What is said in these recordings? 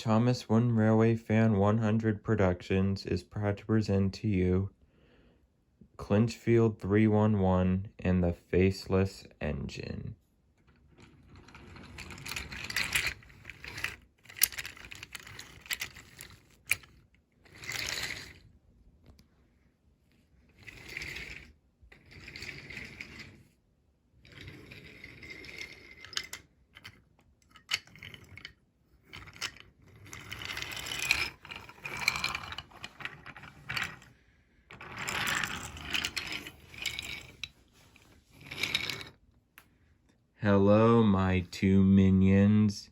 Thomas Wooden Railway Fan 100 Productions is proud to present to you Clinchfield 311 and the Faceless Engine. Hello, my two minions.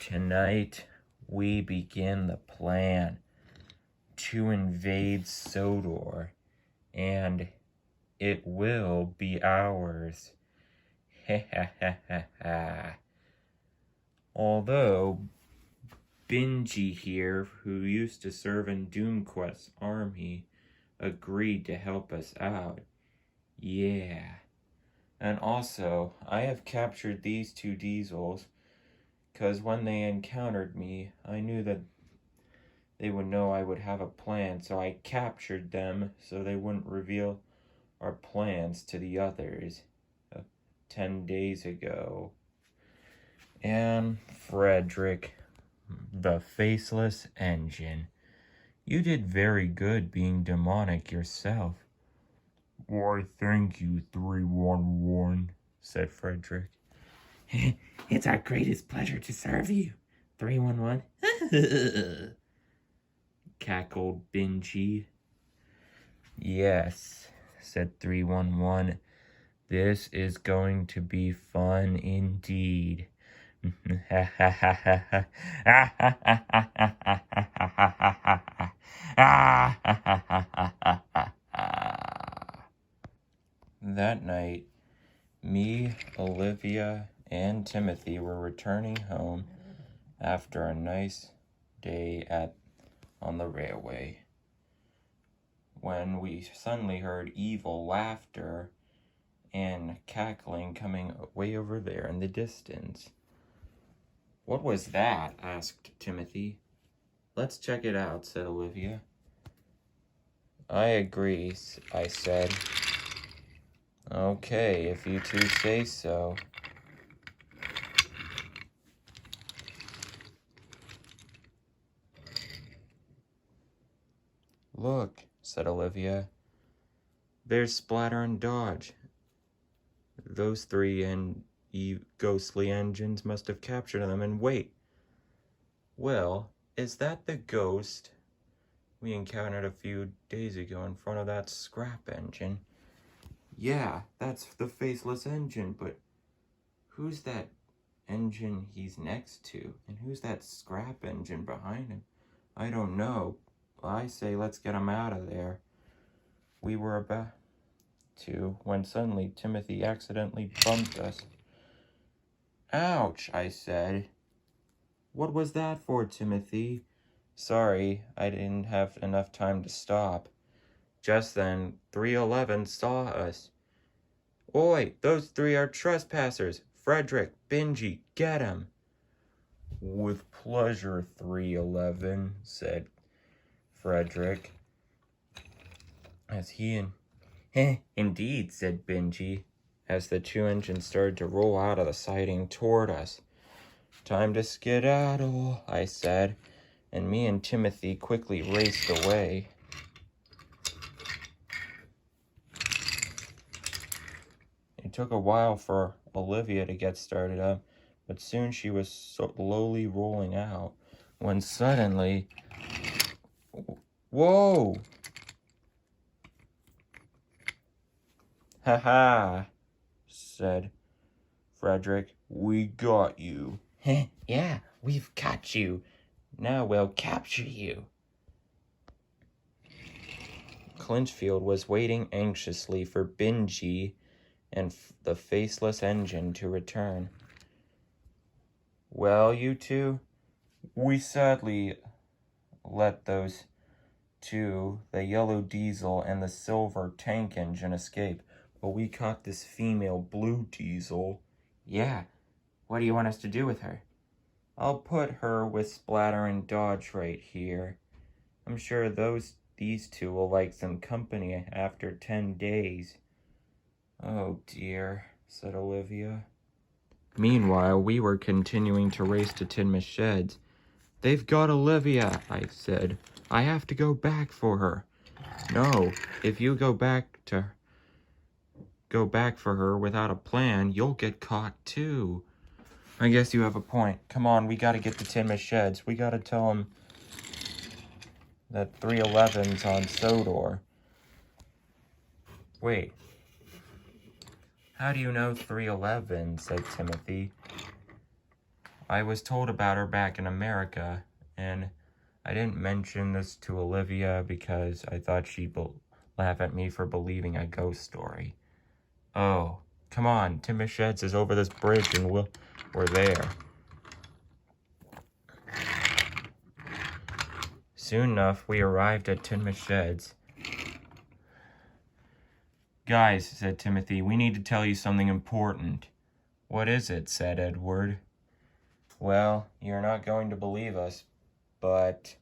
Tonight, we begin the plan to invade Sodor, and it will be ours. Although, Bingy here, who used to serve in Doomquest's army, agreed to help us out. Yeah. And also, I have captured these two diesels, because when they encountered me, I knew that they would know I would have a plan, so I captured them so they wouldn't reveal our plans to the others 10 days ago. And Frederick the Faceless Engine, you did very good being demonic yourself. Why, thank you, 311, said Frederick. It's our greatest pleasure to serve you, 311. Cackled Bingy. Yes, said 311. This is going to be fun indeed. That night, me, Olivia, and Timothy were returning home after a nice day on the railway, when we suddenly heard evil laughter and cackling coming way over there in the distance. What was that? Asked Timothy. Let's check it out, said Olivia. I agree, I said. Okay, if you two say so. Look, said Olivia. There's Splatter and Dodge. Those three ghostly engines must have captured them. And wait. Well, is that the ghost we encountered a few days ago in front of that scrap engine? Yeah, that's the Faceless Engine, but who's that engine he's next to? And who's that scrap engine behind him? I don't know. I say let's get him out of there. We were about to when suddenly Timothy accidentally bumped us. Ouch, I said. What was that for, Timothy? Sorry, I didn't have enough time to stop. Just then, 311 saw us. Oi, those three are trespassers. Frederick, Bingy, get 'em. With pleasure, 311, said Frederick. As he indeed, said Bingy, as the two engines started to roll out of the siding toward us. Time to skedaddle, I said, and me and Timothy quickly raced away. It took a while for Olivia to get started up, but soon she was slowly rolling out, when suddenly... Whoa! Ha-ha, said Frederick. We got you. Yeah, we've got you. Now we'll capture you. Clinchfield was waiting anxiously for Bingy and the Faceless Engine to return. Well, you two, we sadly let those two, the yellow diesel and the silver tank engine, escape, but we caught this female blue diesel. Yeah, What do you want us to do with her? I'll put her with Splatter and Dodge right here. I'm sure these two will like some company after 10 days. Oh dear, said Olivia. Meanwhile, we were continuing to race to Tinmouth Sheds. They've got Olivia, I said. I have to go back for her. No, if you go back for her without a plan, you'll get caught too. I guess you have a point. Come on, we gotta get to Tinmouth Sheds. We gotta tell them that 311's on Sodor. Wait. How do you know 311? Said Timothy. I was told about her back in America, and I didn't mention this to Olivia because I thought she'd laugh at me for believing a ghost story. Oh, come on, Tinmouth Sheds is over this bridge and we're there. Soon enough, we arrived at Tinmouth Sheds. Guys, said Timothy, we need to tell you something important. What is it? Said Edward. Well, you're not going to believe us, but...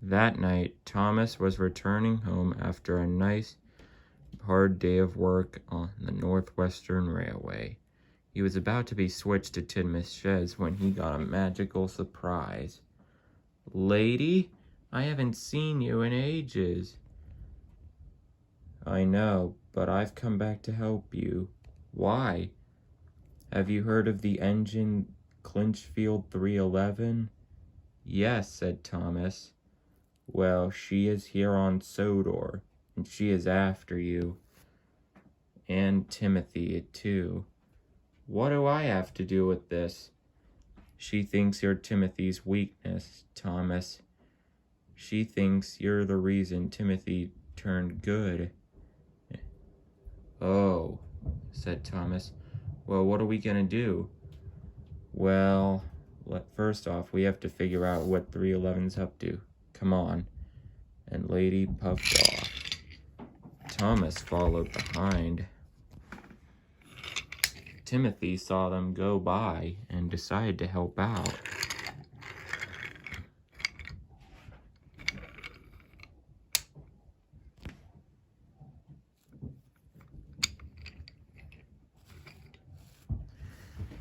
That night, Thomas was returning home after a nice, hard day of work on the Northwestern Railway. He was about to be switched to Tinmouth Sheds when he got a magical surprise. Lady, I haven't seen you in ages. I know, but I've come back to help you. Why? Have you heard of the engine Clinchfield 311? Yes, said Thomas. Well, she is here on Sodor, and she is after you. And Timothy, too. What do I have to do with this? She thinks you're Timothy's weakness, Thomas. She thinks you're the reason Timothy turned good. Oh, said Thomas. Well, what are we gonna do? Well, first off, we have to figure out what 311's up to. Come on. And Lady puffed off. Thomas followed behind. Timothy saw them go by and decided to help out.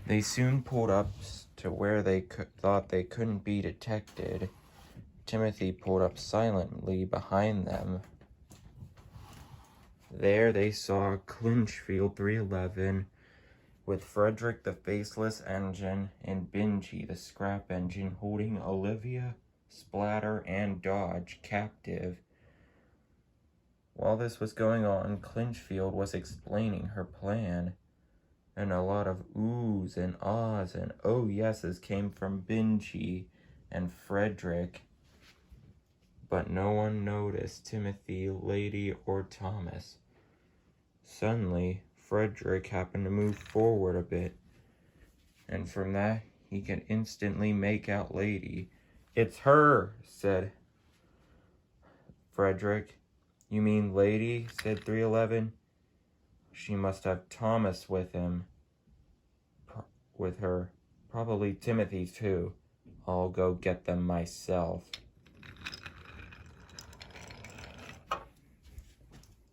They soon pulled up to where they thought they couldn't be detected. Timothy pulled up silently behind them. There they saw Clinchfield 311 with Frederick the Faceless Engine and Bingy the Scrap Engine holding Olivia, Splatter, and Dodge captive. While this was going on, Clinchfield was explaining her plan. And a lot of oohs and ahs and oh yeses came from Bingy and Frederick. But no one noticed Timothy, Lady, or Thomas. Suddenly, Frederick happened to move forward a bit. And from that, he could instantly make out Lady. It's her, said Frederick. You mean Lady, said 311. She must have Thomas with her. Probably Timothy, too. I'll go get them myself.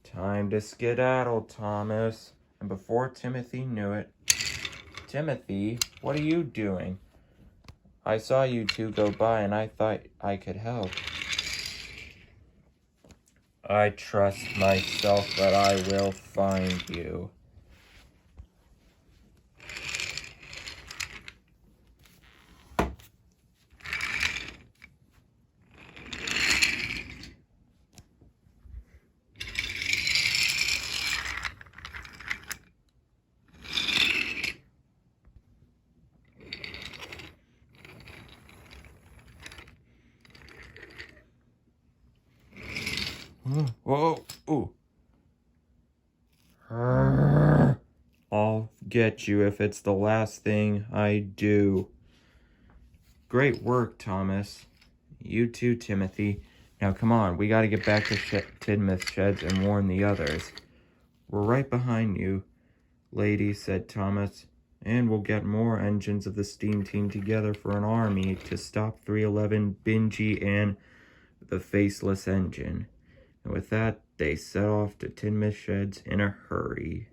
Time to skedaddle, Thomas. And before Timothy knew it, Timothy, what are you doing? I saw you two go by and I thought I could help. I trust myself that I will find you. Whoa, ooh. I'll get you if it's the last thing I do. Great work, Thomas. You too, Timothy. Now come on, we gotta get back to Tinmouth Sheds and warn the others. We're right behind you, Lady, said Thomas. And we'll get more engines of the steam team together for an army to stop 311, Bingy, and the Faceless Engine. And with that, they set off to Tinmouth Sheds in a hurry.